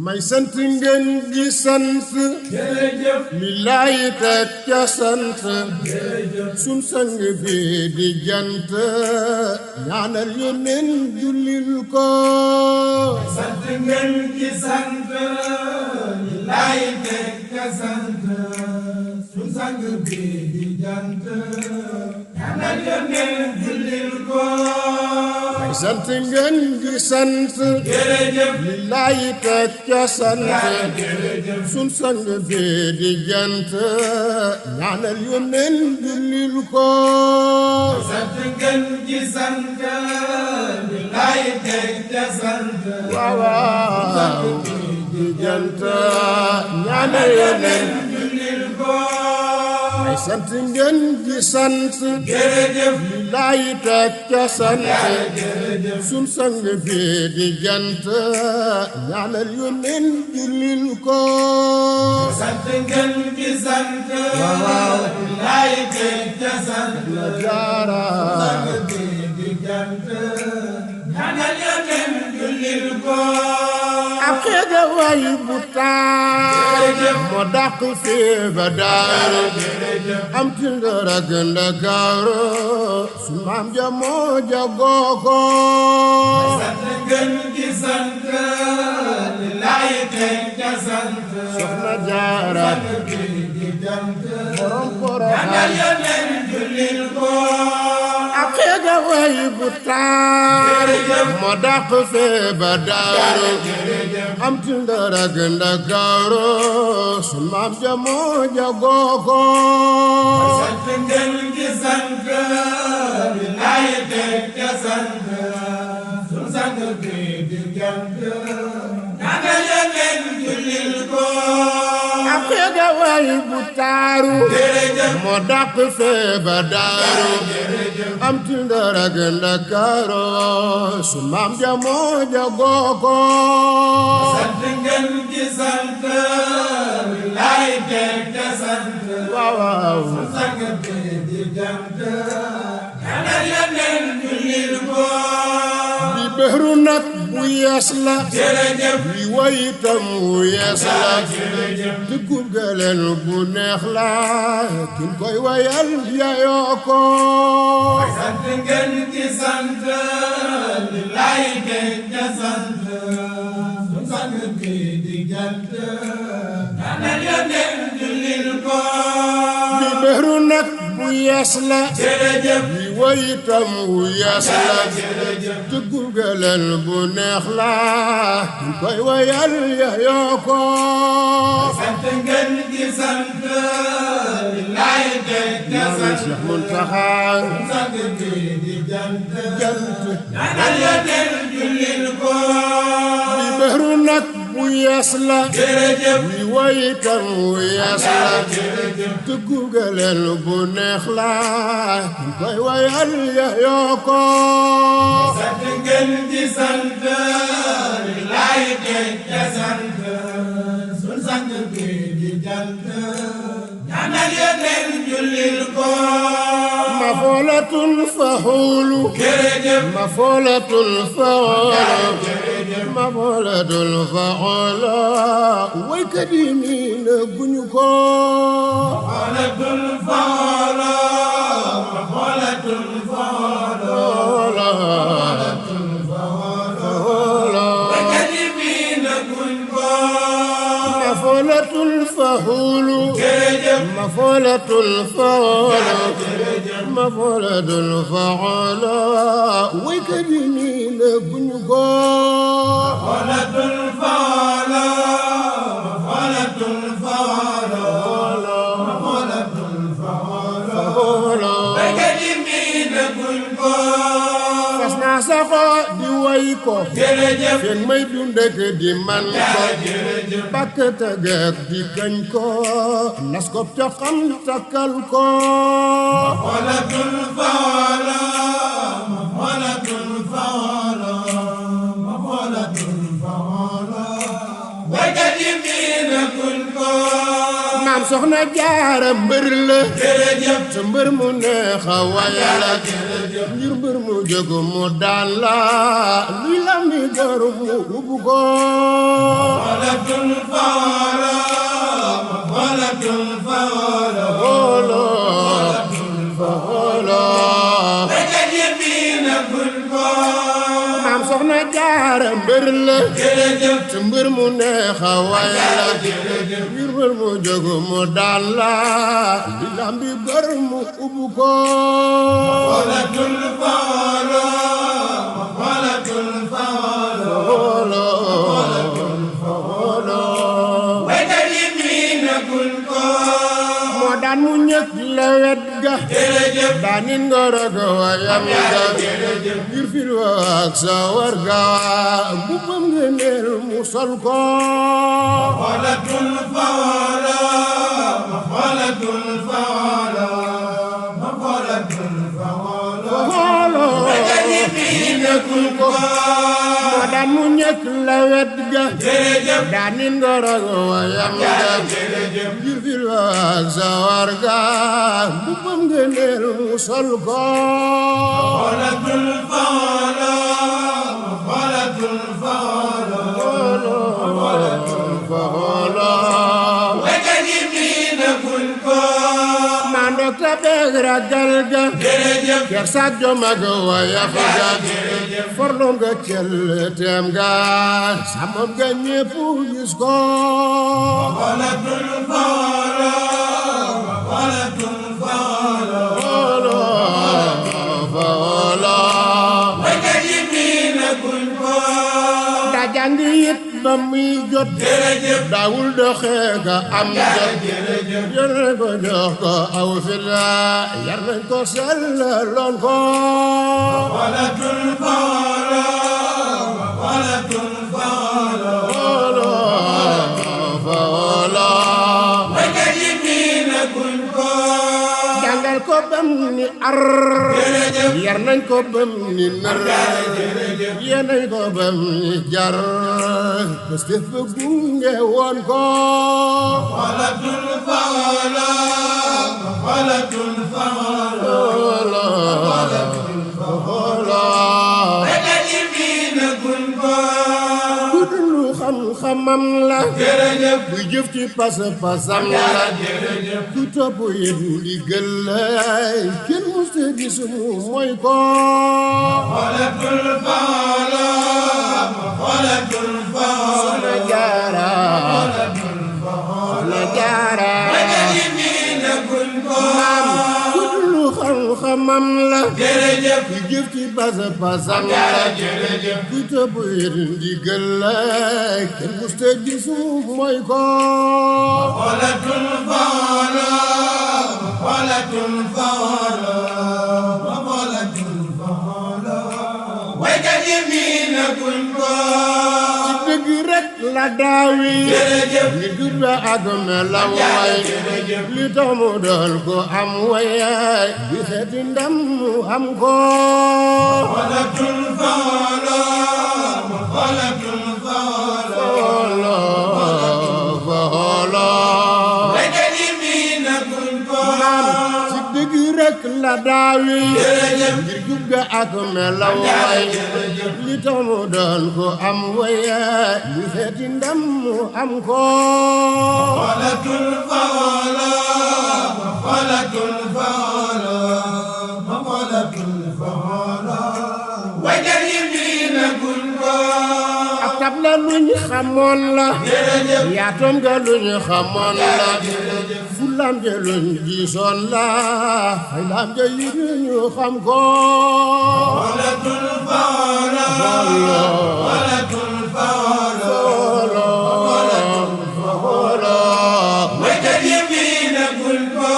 may sant ngeen di sant lillaay teg ca sant sun sang bi di jant ñaanal yónneen jullil ko sant ngeen di sant lillaay teg ca sant sun sang bi di jant ñaanal yónneen jullil ko may sant ngeen di sant lillaay teg ca sant sun sang bi di jant ñaanal yónneen jullil ko sant ngeen di sant lillaay teg ca sant waaw di jant ñaanal yónneen jullil ko may sant ngeen di sant lillaay teg ca sant sun sang bi di jant ñaanal yónneen jullil ko sant ngeen di sant lillaay teg ca sant la jaara di jant ñaanal yónneen jullil ko ak xeega way bu taar moo dàq fii ba daaru am ci ndër ak Ndakaaru su maam ja moo jagoo ko sant ngeen di sant lillaay teg ca sant soxna jaara di jant borom ñaanal Poroxaan yónneen jullil ko ak xeega way bu taar moo dàq fii ba daaru am ci ndër ak Ndakaaru su maam ja moo jagoo ko sant ngeen di sant lillaay teg ca sant sun sang bi di jant ñaanal yónneen jullil ko ak xeega way bu taaru moo dàq fee ba daaru am ci ndër ak Ndakaaru su maam ja moo jagoo ko sant ngeen di sant lillaay teg ca sant waaw sun sang bi di jant ñaanal yónneen jullil ko bi bëru nag bu yees la bi way itam wu yees la te gurgaleen bu neex la kin koy wayal yayoo ko sant ngeen di sant lillaay teg ca sant sun sang bi di jant ñaanal yónneen jullil ko bi bëru nag bu yees la bi way itam wu yees la te gurgaleen bu neex la kin koy wayal yayoo ko sant ngeen di sant lillaay teg ca sant Cheikh Muntaxa sun sang bi di jant jant ñaanal yónneen jullil ko bi bëru nag bu yees la bi way itam wu yees la te gurgaleen bu neex la kin koy wayal yayoo ko sant ngeen di sant lillaay teg ca sant sun sang bi di jant ñaanal yónneen jullil ko ma foolatun faxuulu ma foolatun faxuulu ma foolatun faxuulu waykat yi nii na guñu ko xoolatul faxoolo ma xoolatul faxoolo xoolatul faxoolo baykat yi mii na guñ ko ma foolatun faxuulu ma foolatun faxuulu ma foolatun faxuulu waykat yi nii na guñu ko xoolatul faxoolo ma xoolatul faxoolo xoolatul faxoolo baykat yi mii na guñ ko fas naa saxo di way ko jërëjëf fekk may dundek di man ko jërëjëf bakk tëgg di kañ ko nas ko ca xam takkal ko xoolatul faxoolo ma xoolatul faxoolo ma xoolatul faxoolo baykat yi mii na guñ ko maam soxna jaara mbër la jërëjëf te mbër mu neex a way la ngir mbër mu jóg mu daan la luy la mi gër mu ubbu ko mbër la te mbër mu neex a way la ngir mbër mu jóg mu daan la li lambi bër mu ubbu ko walatul fawlo walatul fawlo waykat yi miinagul ko moo daan mu ñëkk lewet ga daanin ngoro ga wayam ga ngir fil wa ak sawar ga mbubbam ngëneel mu sol ko walatul fawlo walatul fawlo walatul fawlo waykat yi miinagul ko moo daan mu ñëkk lewet ga daanin ngoro ga wayam ga ngir fil wa ak sawar ga mbubbam ngëneel mu sol ko walatul fawlo walatul fawlo waykat yi miinagul ko mando ka beeg ragal ga ker sa jom ak wayaf ga forlom ga cel tem ga samam ga ñépp gis ko walatul fawlo walatul fawlo waykat yi miinagul ko daa jàng it ba muy jot daawul doxe ga am jot yar nañ ko jox ko aw fila yar nañ ko sellaloon ko walatul fawlo walatul fawlo waykat yi miinagul ko jàngal ko bam ni ar yar nañ ko bam ni nar yar nañ ko bam ni jar parce que fa gunge woon ko walatul fawlo walatul fawlo waykat yi miinagul ko ku dul xam-xamam la bu jëf ci pas-pasam la ku topp yëf ndigal la kenn musta gis mu mooy ko walatul fawlo walatul fawlo na jaara na jaara waykat yi miinagul ko ku dul xam-xamam la ku jëf ci pas-pasam la ku topp yëf ndigal la kenn musta gis mu mooy ko walatul fawlo walatul fawlo walatul fawlo waykat yi miinagul ko dëgg rek la daawi ni dut ba ak melaw way li tax mu doon ko am way bi xeeti ndam mu am ko walatul fawlo walatul fawlo waykat yi miinagul ko ci dëgg rek la daawi ngir jub ga ak melaw way li tax mu doon ko am way bi xeeti ndam mu am ko walatul fawlo walatul fawlo walatul fawlo waykat yi miinagul ko ab tab la luñ xamoon la yaatom ga luñ xamoon la fulam ja luñ gisoon la faydaam ja yi ñu xam ko walatul fawlo walatul fawlo waykat yi miinagul ko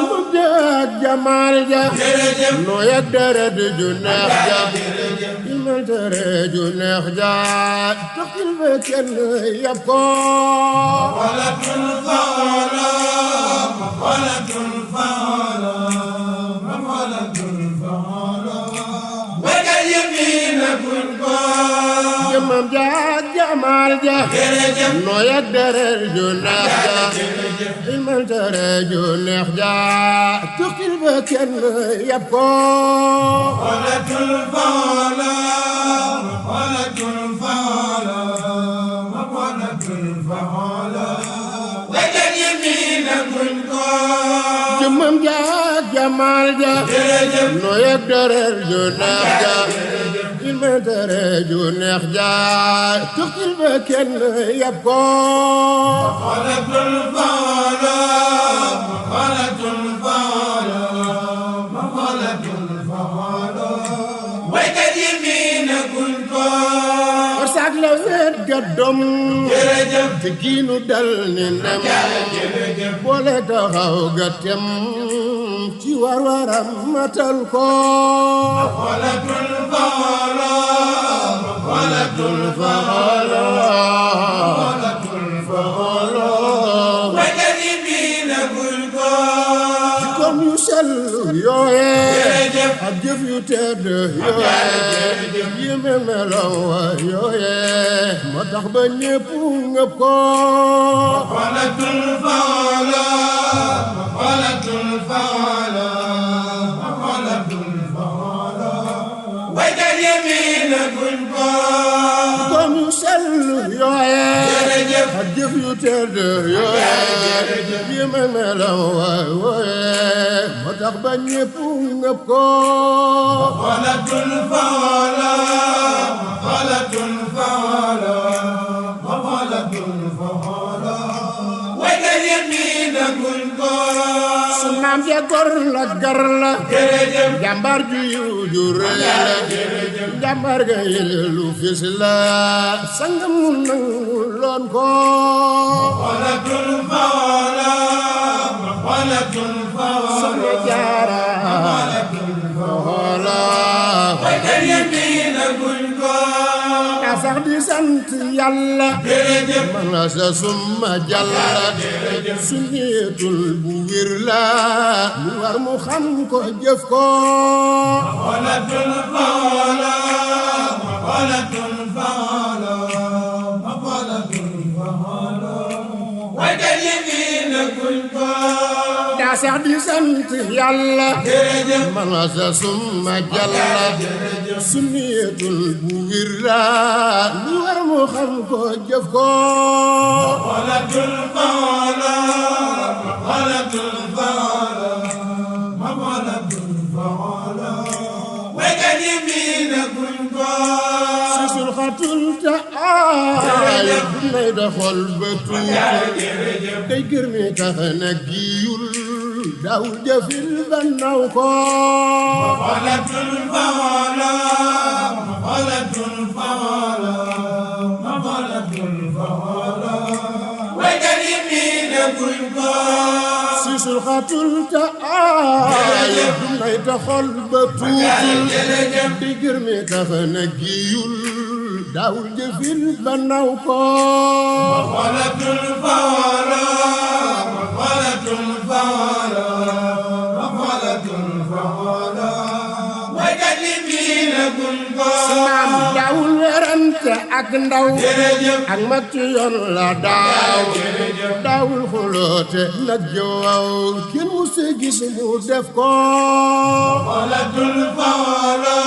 jëmm ja ak jamaal ja nooy ak deret ju neex ja ilmal tere ju neex ja taxil ba kenn yab ko walatul fawlo walatul fawlo walatul fawlo waykat yi miinagul ko jëmmam ja ak jamaal ja nooy ak deret ju neex ja ilmal tere ju neex ja taxil ba kenn yab ko walatul fawlo walatul fawlo walatul fawlo waykat yi miinagul ko jëmmam ja ak jamaal ja nooy ak deret ju neex ja ma tere ju neex jaay tuxtil ba kenn yab ko xalatul faala xalatul faala xalatul faala waykat yi miina guñ ko saak la wet ga dom jërëjëf te giinu dal ni ndem boole taxaw ga tem ci war-waram matal ko xalatul faala xalatul faala xalatul faala waykat yi miina guñ ko jikkoom yu sell yooye jërëjëf ak jëf yu tedd yooye yéeme melaw wa yooye moo tax ba ñépp ngëp ko xalatul faala xalatul faala xalatul faala waykat yi miina guñ ko jikkoom yu sell yooye jërëjëf ak jëf yu tedd yooye yéeme melaw wa yooye moo tax ba ñépp ngëp ko xalatul faala xalatul faala xalatul faala waykat yi miina guñ ko su maam ja gor la gar la jërëjëf jàmbaar ju yiw ju rëy la jàmbaar ga yële lu fis la sangam mu nangu loon ko xalatul faala xalatul faala soxna jaara xoola waykat yi miina guñ ko na sax di sant yàlla jërëjëf man la sa summa jàlla su ñeetul bu wér la mu war mu xam ko jëf ko xalatul faala xalatul faala xalatul faala waykat yi miina guñ ko daa sax di sant yàlla jërëjëf man la sa summa jàlla su ñeetul bu wér la mu war mu xam ko jëf ko xalatul faala xalatul faala xalatul faala waykat yi miina guñ ko sisul xatul ta aay bu nay doxal ba tuuti day gër mi tax na giyul daawul jëfil ba naw ko xalatul faala xalatul faala xalatul faala waykat yi miina guñ ko sisul xatul ta aay bu nay doxal ba tuuti day gër mi tax na giyul daawul jëfil ba naw ko xalatul faala xalatul faala xalatul faala waykat yi miina guñ ko maam daawul werante ak ndaw jërëjëf ak mag ci yoon la daawul xuloote nag jowaw kenn mu se gis mu def ko xalatul faala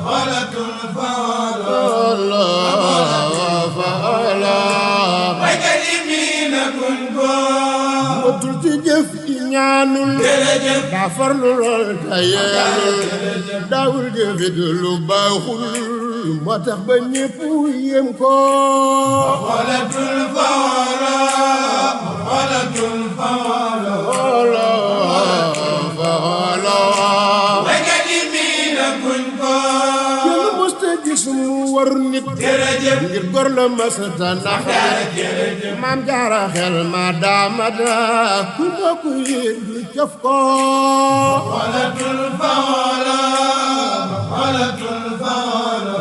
xalatul faala waykat yi miina guñ ko motul ci jëf i ñaanul jërëjëf daa farlu lool ta yeelul daawul jëfit lu baaxul moo tax ba ñépp yem ko xalatul faala xalatul faala waykat yi miina guñ ko kenn musta gis mu war nit jërëjëf ngir gor la masata nax maam jaara xel ma daamata ku bokk yéen di cof ko xalatul faala xalatul faala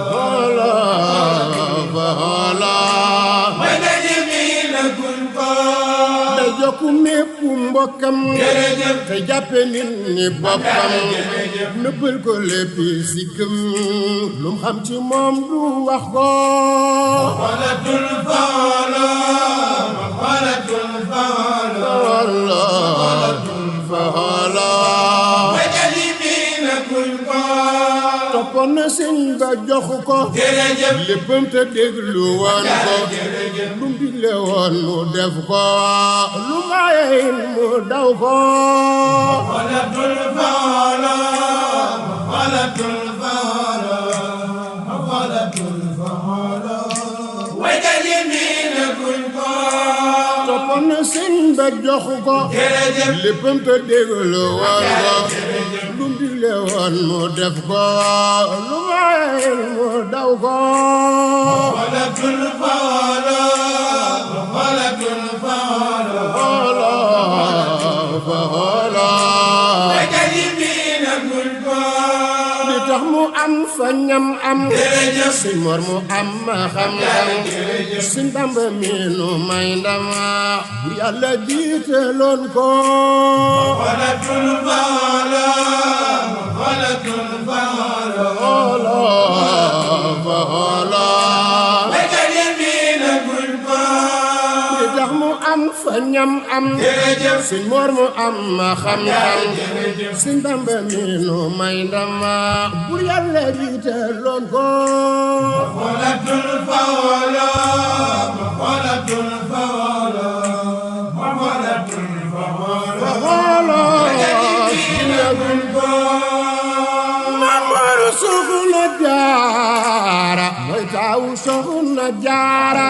waykat yi miina guñ ko day jokku mépp mbokkam jërëjëf te jàppe nit ni boppam nëbbal ko léppi sikkam lu mu xam ci moom du wax ko xalatul faala xalatul faala waykat yi miina guñ ko toppoon na sëñ ba jox ko jërëjëf léppam te déglu woon ko lu mu digle woon mu def ko lu mayeyin mu daw ko xalatul faala xalatul faala toppoon na sëñ ba jox ko léppam te déglu woon ko lu digle woon mu def ko lu mayel mu daw ko tax mu am fa ñam am Sëñ Mor mu am xam-xam Sëñ Bamba mi nu may ndam bu Yàlla jiitaloon ko fa ñam am Sëñ Mor mu am xam-xam Sëñ Bamba mi nu may ndam bu Yàlla jiitaloon ko Mamadu Soxna Jaara mooy taawu Soxna Jaara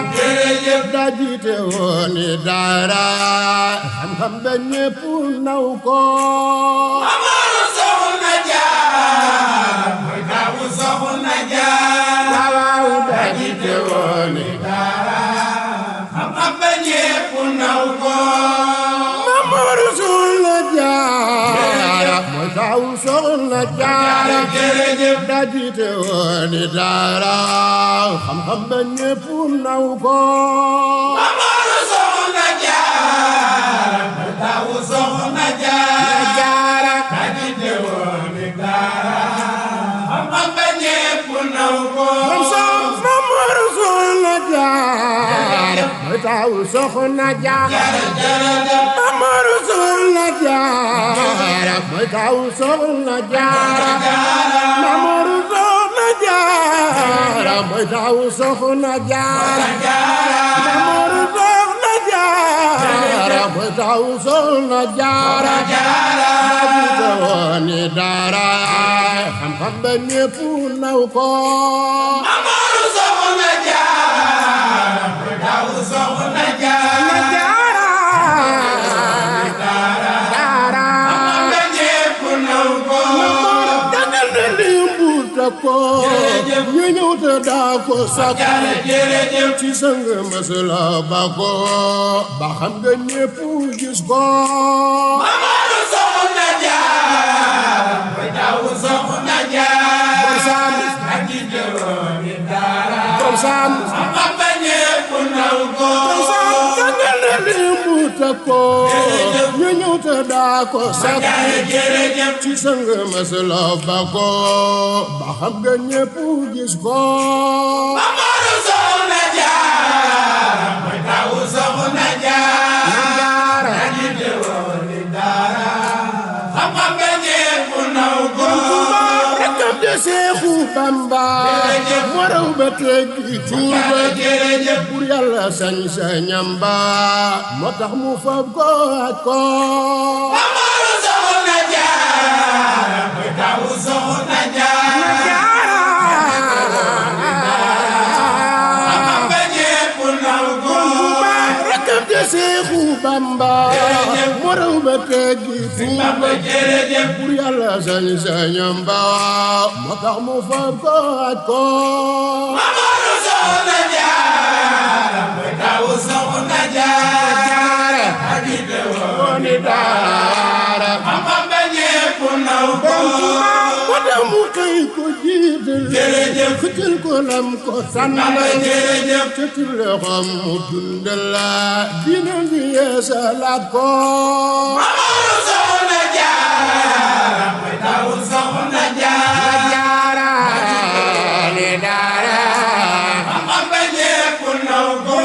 daa jiite woon daara xam-xam ba ñépp naw ko Mamadu Soxna Jaara mooy taawu Soxna Jaara waaw daa jiite woon daara xam-xam ba ñépp naw ko Mamadu Soxna Jaara mooy taawu Soxna Jaara daa jiite woon daara xam-xam ba ñépp naw ko Mamadu Soxna Jaara mooy taawu Soxna Jaara daa jiite woon daara xam-xam ba ñépp naw ko Mamadu Soxna Jaara mooy taawu Soxna Jaara Mamadu Soxna Jaara mooy taawu Soxna Jaara Mamadu Soxna Jaara mooy taawu Soxna Jaara Mamadu Soxna Jaara mooy taawu Soxna Jaara jiite woon daara xam-xam ba ñépp naw ko Mamadu Soxna Jaara mooy taawu Soxna Jaara ko ñu ñëw te daa ko sakku ci sang masala ba ko ba xam nga ñépp gis ko Mamadu Soxna Jaara mooy taawu Soxna Jaara ak jiite woon daara xam-xam ba ñépp naw ko ñu ñëw te daa ko sakku ci sang masala ba ko ba xam nga ñépp gis ko Mamadu Soxna Jaara mooy taawu Soxna Jaara ak jiite woon daara xam-xam ba ñépp naw ko rakam de Seexu Bamba moo raw ba teggi tuuba pour Yàlla sañ-sañam ba moo tax mu fab ko aj ko Mamadu Soxna Jaara mooy taawu Soxna Jaara xam-xam ba ñépp naw ko rakam de Seexu Bamba moo raw ba teggi tuuba pour Yàlla sañ-sañam ba moo tax mu fab ko aj ko Mamadu Soxna Jaara mooy taawu Soxna Jaara ak jiite woon daara xam-xam ba ñépp naw ko moo tax mu xëy ko jiital xëccal ko lam ko sànnal cëcc loxoom mu dundal dina ngi yeesalaat ko Mamadu Soxna Jaara mooy taawu Soxna Jaara ne daara xam-xam ba ñépp naw ko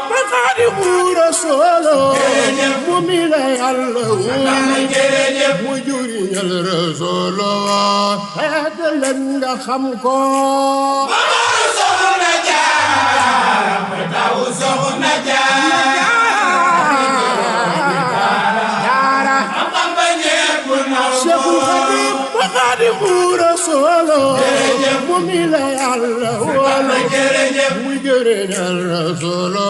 ba Xaadimu Rasuul mu mi la Yàlla wóolu mu juriñal Rasuul xeetaleen nga xam ko Mamadu Soxna Jaara mooy taawu Soxna Jaara xam-xam ba ñépp naw ko Seexul Xadiim ba Xaadimu Rasuul solo mu mi la Yàlla wóolu muy jëriñal solo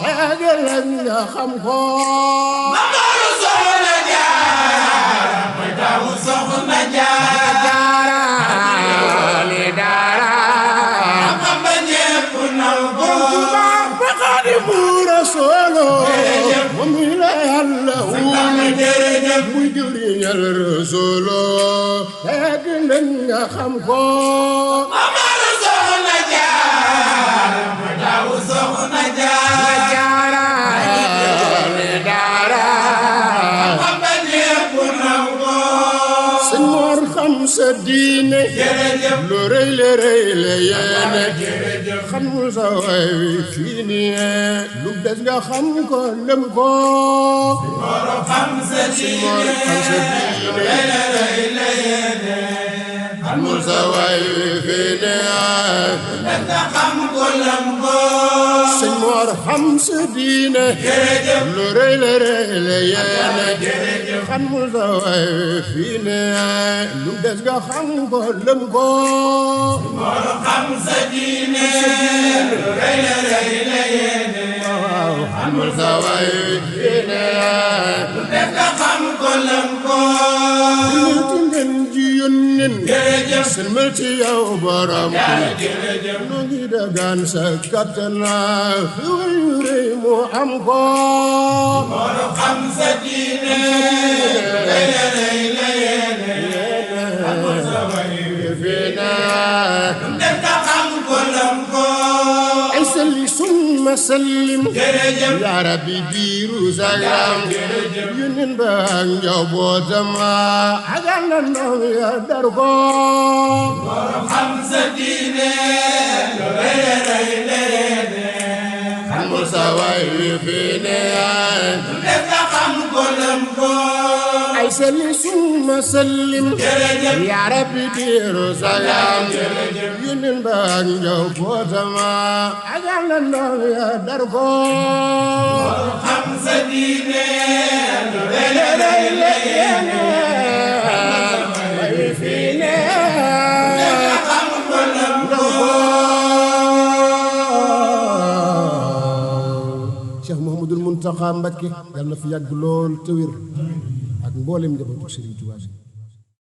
tegal nga xam ko Mamaru Soxna Jaara mooy taawu Soxna Jaara li dara xam ba ñépp naw ko ba Xaadimu Rasuul mu mi la Yàlla wóolu muy jëriñal solo tegal nga xam ko Mamaru Soxna Jaara mooy taawu Soxna Jaara li dara xam ba ñépp naw ko Sëñ Mor xam sa diine lu rëy la yéene xamul sa way wi fii nii lu des nga xam ko lëm ko Sëñ Mor xam sa diine xamul sa way wi fii nii nga xam ko lëm ko Sëñ Mor xam sa diine lu rëy la yéene xamul sa way wi fii nii lu des nga xam ko lëm ko Mor xam sa diine lu rëy la yéene xamul sa way wi fii nii lu des nga xam ko lëm ko sëlmal ci yow borom nu ngi dagaan sa kattan xéwal yu rëy mu am ko Mor xam sa diine rëy la yéene xamul sa way wi fii nii def ka xam ko lam ko ay salli summa sallim yaa rabbi diiru sagam yunin ba ak njabootam ak àndandoom ya dar ko Mor xam sa diine lu rëy la yéene xamul sa way wi fii nii def ka xam ko lam ko ay salli summa sallim yaa rabbi diiru sagam yunin ba ak njabootam ak àndandoom ya dar ko Mor xam sa diine lu rëy la yéene way fii nii def ka xam ko lam ko Cheikh Mouhamadoul Mountakha Mbacké yàlla na fi yàgg lool te wér ak mboolem njabootu Serigne Touba